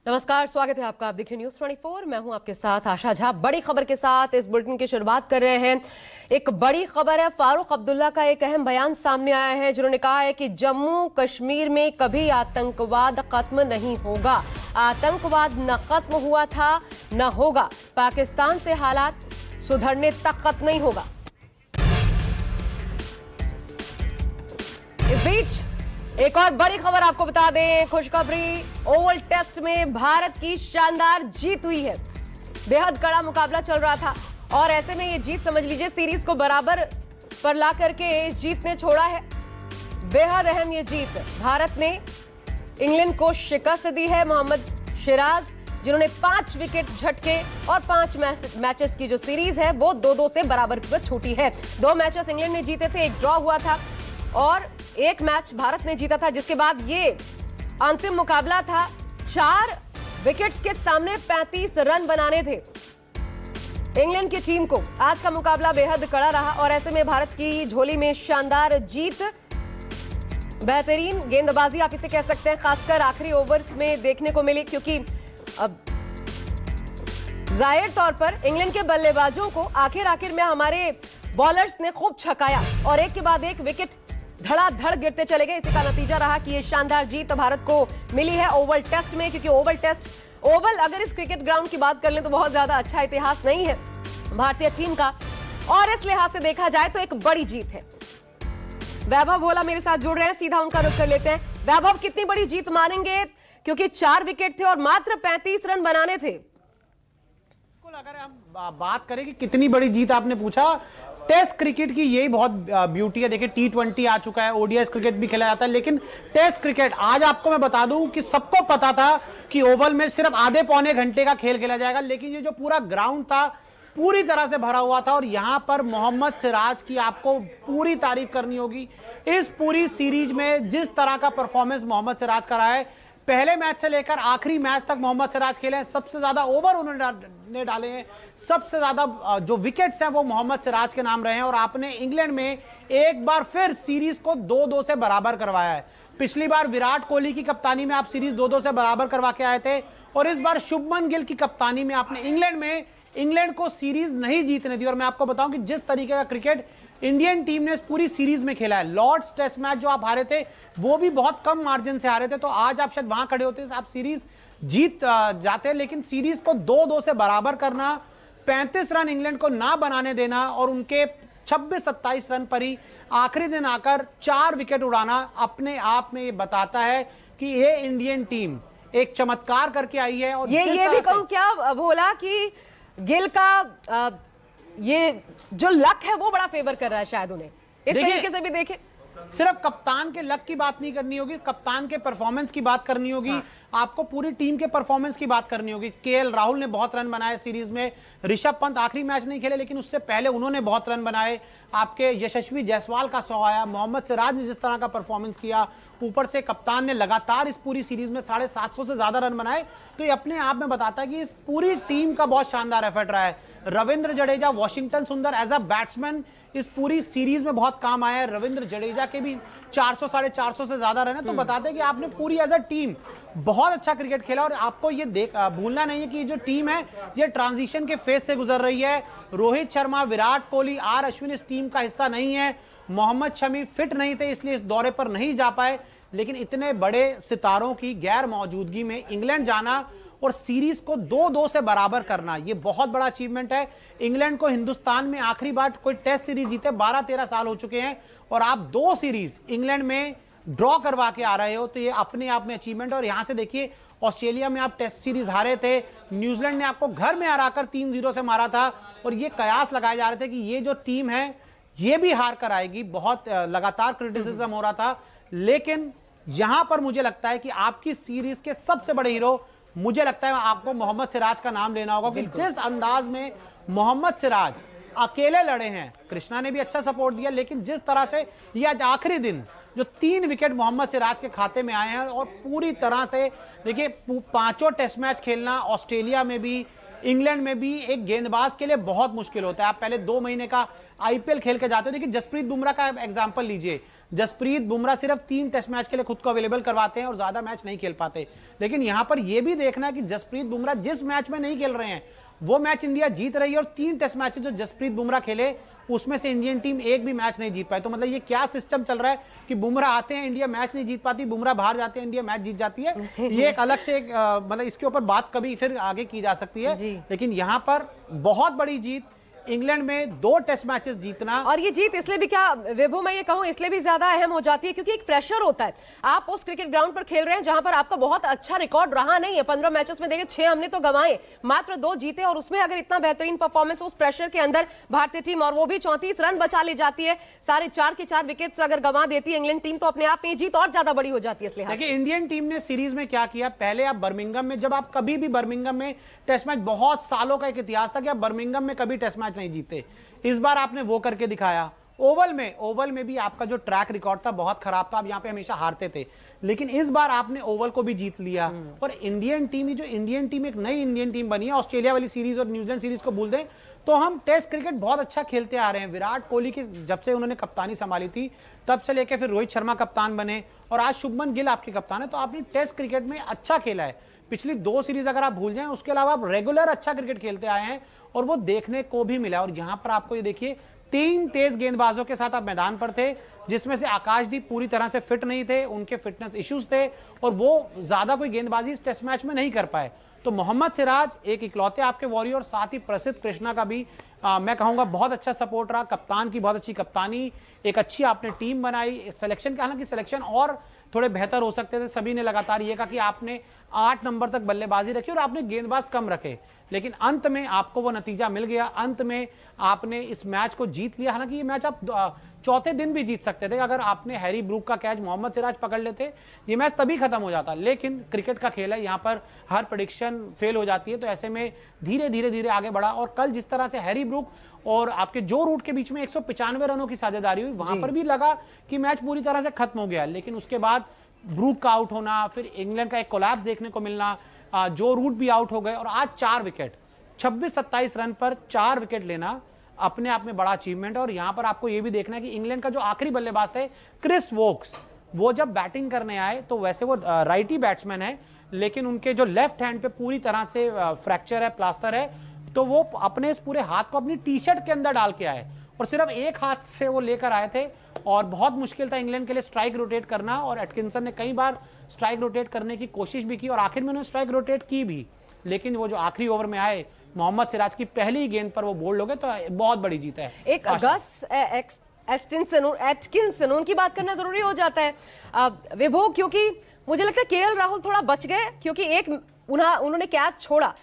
नमस्कार, स्वागत है आपका। आप देख रहे न्यूज़ 24। मैं हूं आपके साथ आशा झा। बड़ी खबर के साथ इस बुलेटिन की शुरुआत कर रहे हैं। एक बड़ी खबर है, फारूक अब्दुल्ला का एक अहम बयान सामने आया है, जिन्होंने कहा है कि जम्मू कश्मीर में कभी आतंकवाद खत्म नहीं होगा। आतंकवाद न खत्म हुआ था न होगा। पाकिस्तान से हालात सुधरने तक खत्म नहीं होगा। इस बीच एक और बड़ी खबर आपको बता दें, खुशखबरी, ओवल टेस्ट में भारत की शानदार जीत हुई है। बेहद कड़ा मुकाबला चल रहा था और ऐसे में ये जीत समझ लीजिए सीरीज को बराबर पर ला करके इस जीत ने छोड़ा है। बेहद अहम ये जीत, भारत ने इंग्लैंड को शिकस्त दी है। मोहम्मद सिराज जिन्होंने 5 विकेट झटके और 5 मैचेस की जो सीरीज है वो 2-2 से बराबर पर छूटी है। 2 मैचेस इंग्लैंड ने जीते थे, एक ड्रॉ हुआ था और 1 मैच भारत ने जीता था, जिसके बाद ये अंतिम मुकाबला था। 4 विकेट्स के सामने 35 रन बनाने थे इंग्लैंड की टीम को। आज का मुकाबला बेहद कड़ा रहा और ऐसे में भारत की झोली में शानदार जीत, बेहतरीन गेंदबाजी आप इसे कह सकते हैं, खासकर आखिरी ओवर में देखने को मिली, क्योंकि अब जाहिर तौर पर इंग्लैंड के बल्लेबाजों को आखिर में हमारे बॉलर्स ने खूब छकाया और एक के बाद एक विकेट धड़ाधड़ गिरते चले गए। इसी का नतीजा रहा कि ये शानदार जीत भारत को मिली है ओवल टेस्ट में, क्योंकि ओवल अगर इस क्रिकेट ग्राउंड की बात कर लें तो बहुत ज्यादा अच्छा इतिहास नहीं है भारतीय टीम का, और इस लिहाज से देखा जाए तो एक बड़ी जीत है। वैभव भोला मेरे साथ जुड़ रहे हैं, सीधा उनका रुख कर लेते हैं। वैभव, कितनी बड़ी जीत मानेंगे, क्योंकि 4 विकेट थे और मात्र 35 रन बनाने थे। अगर हम बात करें कि कितनी बड़ी जीत आपने पूछा, टेस्ट क्रिकेट की यही बहुत ब्यूटी है। देखिए T20 आ चुका है, ओडीआई क्रिकेट भी खेला जाता है, लेकिन टेस्ट क्रिकेट आज आपको मैं बता दूं कि सबको पता था कि ओवल में सिर्फ आधे पौने घंटे का खेल खेला जाएगा, लेकिन ये जो पूरा ग्राउंड था पूरी तरह से भरा हुआ था और यहां पर मोहम्मद सिराज की आपको पूरी तारीफ करनी होगी। इस पूरी सीरीज में जिस तरह का परफॉर्मेंस मोहम्मद सिराज का रहा है, पहले मैच से लेकर आखिरी मैच तक मोहम्मद सिराज खेले हैं, सबसे ज्यादा ओवर उन्होंने डाले हैं, सबसे ज्यादा जो विकेट्स हैं वो मोहम्मद सिराज के नाम रहे हैं और आपने इंग्लैंड में एक बार फिर सीरीज को 2-2 से बराबर करवाया है। पिछली बार विराट कोहली की कप्तानी में आप सीरीज 2-2 से बराबर करवा के आए थे और इस बार शुभमन गिल की कप्तानी में आपने इंग्लैंड को सीरीज नहीं जीतने दी। और मैं आपको बताऊं कि जिस तरीके का क्रिकेट इंडियन टीम ने इस पूरी सीरीज में खेला है, लॉर्ड्स टेस्ट मैच जो आप हारे थे वो भी बहुत कम मार्जिन से हारे थे, तो आज आप शायद वहां खड़े होते आप सीरीज जीत जाते, लेकिन सीरीज को 2-2 से बराबर करना, 35 रन इंग्लैंड को ना बनाने देना और उनके 26-27 रन पर ही आखिरी दिन आकर 4 विकेट उड़ाना अपने आप में ये बताता है कि ये इंडियन टीम एक चमत्कार करके आई है। और ये भी कहूं क्या भोला कि गिल का ये जो लक है वो बड़ा फेवर कर रहा है शायद उन्हें, इस तरीके से भी देखें। सिर्फ कप्तान के लक की बात नहीं करनी होगी, कप्तान के परफॉर्मेंस की बात करनी होगी, आपको पूरी टीम के परफॉर्मेंस की बात करनी होगी। केएल राहुल ने बहुत रन बनाए सीरीज में, ऋषभ पंत आखिरी मैच नहीं खेले लेकिन उससे पहले उन्होंने बहुत रन बनाए, आपके यशस्वी जायसवाल का 100 आया, मोहम्मद सिराज ने जिस तरह का परफॉर्मेंस किया, ऊपर से कप्तान ने लगातार इस पूरी सीरीज में 750 से ज्यादा रन बनाए, तो ये अपने आप में बताता है कि इस पूरी टीम का बहुत शानदार एफर्ट रहा है। रविंद्र जडेजा, वॉशिंगटन सुंदर एज अ बैट्समैन इस पूरी सीरीज में बहुत काम आया है। रविंद्र जडेजा के भी 400 साढ़े 400 से ज्यादा रन है, तो बताते हैं कि आपने पूरी एज अ टीम बहुत अच्छा क्रिकेट खेला। और आपको ये भूलना नहीं है कि जो टीम है ये ट्रांजिशन के फेज से गुजर रही है। रोहित शर्मा, विराट कोहली, आर अश्विन इस टीम का हिस्सा नहीं है, मोहम्मद शमी फिट नहीं थे इसलिए इस दौरे पर नहीं जा पाए, लेकिन इतने बड़े सितारों की गैर मौजूदगी में इंग्लैंड जाना और सीरीज को 2-2 से बराबर करना, यह बहुत बड़ा अचीवमेंट है। इंग्लैंड को हिंदुस्तान में आखिरी बार कोई टेस्ट सीरीज जीते 12-13 साल हो चुके हैं और आप 2 सीरीज इंग्लैंड में ड्रॉ करवा के आ रहे हो, तो ये अपने आप में अचीवमेंट है। और यहां से देखिए, ऑस्ट्रेलिया में आप टेस्ट सीरीज हारे थे, न्यूजीलैंड ने आपको घर में हराकर 3-0 से मारा था और ये कयास लगाए जा रहे थे कि ये जो टीम है ये भी हार कर आएगी। बहुत लगातार क्रिटिसिज्म हो रहा था, लेकिन यहां पर मुझे लगता है कि आपकी सीरीज के सबसे बड़े हीरो, मुझे लगता है आपको मोहम्मद सिराज का नाम लेना होगा कि जिस अंदाज में मोहम्मद सिराज अकेले लड़े हैं, कृष्णा ने भी अच्छा सपोर्ट दिया, लेकिन जिस तरह से ये आज आखिरी दिन जो 3 विकेट मोहम्मद सिराज के खाते में आए हैं और पूरी तरह से देखिए 5 टेस्ट मैच खेलना ऑस्ट्रेलिया में भी इंग्लैंड में भी एक गेंदबाज के लिए बहुत मुश्किल होता है। आप पहले 2 महीने का आईपीएल खेल के जाते हो। देखिए जसप्रीत बुमराह का एग्जांपल लीजिए, जसप्रीत बुमराह सिर्फ 3 टेस्ट मैच के लिए खुद को अवेलेबल करवाते हैं और ज्यादा मैच नहीं खेल पाते। लेकिन यहां पर यह भी देखना है कि जसप्रीत बुमराह जिस मैच में नहीं खेल रहे हैं वो मैच इंडिया जीत रही है, और 3 टेस्ट मैचेस जो जसप्रीत बुमराह खेले उसमें से इंडियन टीम एक भी मैच नहीं जीत पाई। तो मतलब ये क्या सिस्टम चल रहा है कि बुमराह आते हैं, इंडिया मैच नहीं जीत पाती, बुमराह बाहर जाते हैं, इंडिया मैच जीत जाती है। ये एक अलग से मतलब इसके ऊपर बात कभी फिर आगे की जा सकती है। लेकिन यहां पर बहुत बड़ी जीत, इंग्लैंड में 2 टेस्ट मैचेस जीतना। और ये जीत इसलिए भी, क्या विभू मैं ये कहूं, इसलिए भी ज्यादा अहम हो जाती है क्योंकि एक प्रेशर होता है। आप उस क्रिकेट ग्राउंड पर खेल रहे हैं जहां पर आपका बहुत अच्छा रिकॉर्ड रहा नहीं है। 15 मैचेस में देखिए 6 हमने तो गंवाए, मात्र 2 जीते, और उसमें अगर इतना बेहतरीन परफॉर्मेंस, उस प्रेशर के अंदर भारतीय टीम, और वो भी 34 रन बचा ले जाती है, सारे 4 के 4 विकेट्स अगर गंवा देती है इंग्लैंड टीम, तो अपने आप में ये जीत और ज्यादा बड़ी हो जाती है। इसलिए देखिए इंडियन टीम ने सीरीज में क्या किया, पहले आप बर्मिंघम में, जब आप कभी भी बर्मिंघम में टेस्ट मैच, बहुत सालों का एक इतिहास था कि आप बर्मिंघम में कभी टेस्ट मैच नहीं जीते, इस बार आपने वो करके दिखाया। ओवल में भी आपका जो ट्रैक रिकॉर्ड था बहुत खराब था, आप यहां पे हमेशा हारते थे, लेकिन इस बार आपने ओवल को भी जीत लिया। और इंडियन टीम, जो इंडियन टीम एक नई इंडियन टीम बनी है, ऑस्ट्रेलिया वाली सीरीज और न्यूजीलैंड सीरीज को भूल दें तो हम टेस्ट क्रिकेट बहुत अच्छा खेलते आ रहे हैं। विराट कोहली की जब से उन्होंने कप्तानी संभाली थी तब से लेकर फिर रोहित शर्मा कप्तान बने और आज शुभमन गिल आपके कप्तान है, तो आपने टेस्ट क्रिकेट में अच्छा खेला है। पिछली 2 सीरीज अगर आप भूल जाएं, उसके अलावा आप रेगुलर अच्छा क्रिकेट खेलते आए हैं और वो देखने को भी मिला। और यहां पर आपको ये देखिए 3 तेज गेंदबाजों के साथ आप मैदान पर थे, जिसमें से आकाशदीप पूरी तरह से फिट नहीं थे, उनके फिटनेस इश्यूज थे और वो ज्यादा कोई गेंदबाजी इस टेस्ट मैच में नहीं कर पाए। तो मोहम्मद सिराज एक इकलौते आपके वॉरियर, साथ ही प्रसिद्ध कृष्णा का भी मैं कहूंगा बहुत अच्छा सपोर्ट रहा, कप्तान की बहुत अच्छी कप्तानी, एक अच्छी आपने टीम बनाई। सिलेक्शन, हालांकि सिलेक्शन और थोड़े बेहतर हो सकते थे, सभी ने लगातार ये कहा कि आपने 8 नंबर तक बल्लेबाजी रखी और आपने गेंदबाज कम रखे, लेकिन अंत में आपको वो नतीजा मिल गया। अंत में आपने इस मैच को जीत लिया। हालांकि ये मैच आप चौथे दिन भी जीत सकते थे, अगर आपने हैरी ब्रूक का कैच मोहम्मद सिराज पकड़ लेते, ये मैच तभी खत्म हो जाता। लेकिन क्रिकेट का खेल है, यहाँ पर हर प्रेडिक्शन फेल हो जाती है, तो ऐसे में धीरे धीरे आगे बढ़ा। और कल जिस तरह से हैरी ब्रूक और आपके जो रूट के बीच में 195 रनों की साझेदारी हुई, वहां पर भी लगा कि मैच पूरी तरह से खत्म हो गया, लेकिन उसके बाद ब्रूक का आउट होना, फिर इंग्लैंड का एक कोलैप्स देखने को मिलना, जो रूट भी आउट हो गए, और आज 4 विकेट 26-27 रन पर 4 विकेट लेना अपने आप में बड़ा अचीवमेंट है। और यहां पर आपको यह भी देखना है कि इंग्लैंड का जो आखिरी बल्लेबाज थे क्रिस वोक्स, वो जब बैटिंग करने आए तो वैसे वो राइटी बैट्समैन है, लेकिन उनके जो लेफ्ट हैंड पे पूरी तरह से फ्रैक्चर है, प्लास्टर है, तो वो अपने इस पूरे हाथ को अपनी टी शर्ट के अंदर डाल के आए और सिर्फ एक हाथ से वो लेकर आए थे। और बहुत मुश्किल था इंग्लैंड के लिए स्ट्राइक रोटेट करना, और एटकिंसन ने कई बार स्ट्राइक रोटेट करने की कोशिश भी की और आखिर में उन्होंने स्ट्राइक रोटेट की भी, लेकिन वो जो आखिरी ओवर में आए मोहम्मद सिराज की पहली गेंद पर वो बोल्ड हो गए, तो बहुत बड़ी जीत है। एक अगस एटकिंसन, उनकी बात करना जरूरी हो जाता है विभो, क्योंकि मुझे लगता है केएल राहुल थोड़ा बच गए, क्योंकि एक उन्होंने कैच छोड़ा,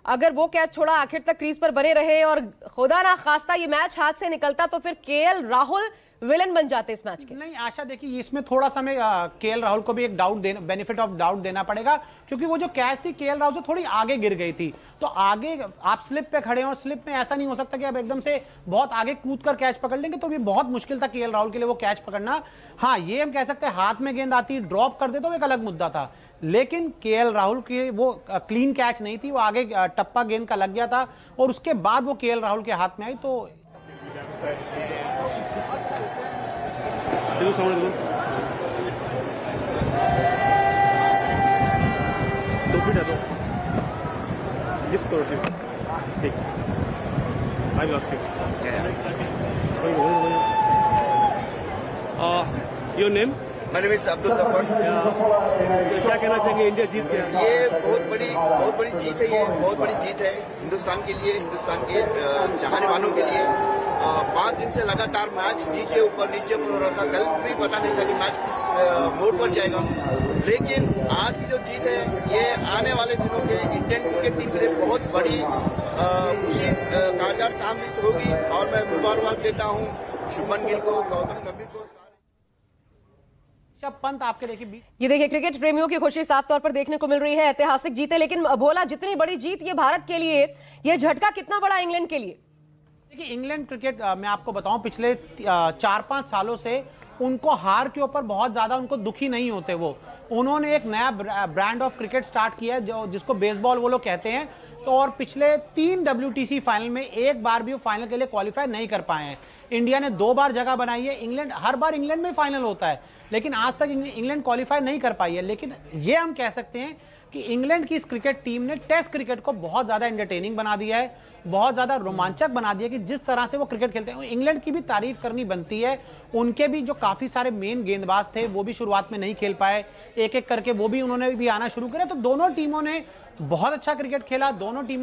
अगर वो कैच छोड़ा आखिर तक क्रीज पर बने रहे और खुदा ना खास्ता ये मैच हाथ से निकलता तो फिर केएल राहुल विलन बन जाते इस मैच के। नहीं आशा, देखिए इसमें थोड़ा सा मैं केएल राहुल को भी एक बेनिफिट ऑफ डाउट देना पड़ेगा, क्योंकि वो जो कैच थी केएल राहुल से थोड़ी आगे गिर गई थी, तो आगे आप स्लिप पे खड़े हैं और स्लिप में ऐसा नहीं हो सकता कि आप एकदम से बहुत आगे कूद कर कैच पकड़ लेंगे, तो ये बहुत मुश्किल था केएल राहुल के लिए वो कैच पकड़ना। हाँ, ये हम कह सकते हैं हाथ में गेंद आती ड्रॉप कर दे तो एक अलग मुद्दा था, लेकिन केएल राहुल की वो क्लीन कैच नहीं थी, वो आगे टप्पा गेंद का लग गया था और उसके बाद वो केएल राहुल के हाथ में आई। तो your name? My name is Abdul Zafar. क्या कहना चाहेंगे, इंडिया जीत गया? ये बहुत बड़ी जीत है, ये बहुत बड़ी जीत है हिंदुस्तान के लिए, हिंदुस्तान के चाहने वालों के लिए। 5 दिन से लगातार मैच नीचे ऊपर हो रहा था, कल भी पता नहीं था कि मैच किस मोड़ पर जाएगा, लेकिन आज की जो जीत है ये आने वाले दिनों के इंडियन क्रिकेट टीम के लिए बहुत बड़ी खुशी कारगर साबित होगी। और मैं मुबारकबाद देता हूँ शुभमन गिल को, गौतम गंभीर को। पंत आपके देखिए, ये देखिए क्रिकेट प्रेमियों की खुशी साफ तौर पर देखने को मिल रही है, ऐतिहासिक जीत है। लेकिन भोला, जितनी बड़ी जीत ये भारत के लिए, ये झटका कितना बड़ा इंग्लैंड के लिए? देखिए इंग्लैंड क्रिकेट मैं आपको बताऊं, पिछले 4-5 सालों से उनको हार के ऊपर बहुत ज्यादा उनको दुखी नहीं होते, वो उन्होंने एक नया ब्रांड ऑफ क्रिकेट स्टार्ट किया है जो जिसको बेसबॉल वो लोग कहते हैं। तो और पिछले 3 WTC फाइनल में एक बार भी वो फाइनल के लिए क्वालिफाई नहीं कर पाए हैं। इंडिया ने 2 बार जगह बनाई है। इंग्लैंड हर बार इंग्लैंड में फाइनल होता है, लेकिन आज तक इंग्लैंड क्वालिफाई नहीं कर पाई है। लेकिन ये हम कह सकते हैं कि इंग्लैंड की इस क्रिकेट टीम ने टेस्ट क्रिकेट को बहुत ज्यादा एंटरटेनिंग बना दिया है, बहुत ज्यादा रोमांचक बना दिया कि जिस तरह से वो क्रिकेट खेलते हैं। इंग्लैंड की भी तारीफ करनी बनती है। उनके भी जो काफी सारे मेन गेंदबाज थे वो भी शुरुआत में नहीं खेल पाए, एक एक करके वो भी उन्होंने भी आना शुरू किया। तो दोनों टीमों ने बहुत अच्छा क्रिकेट खेला। दोनों टीमों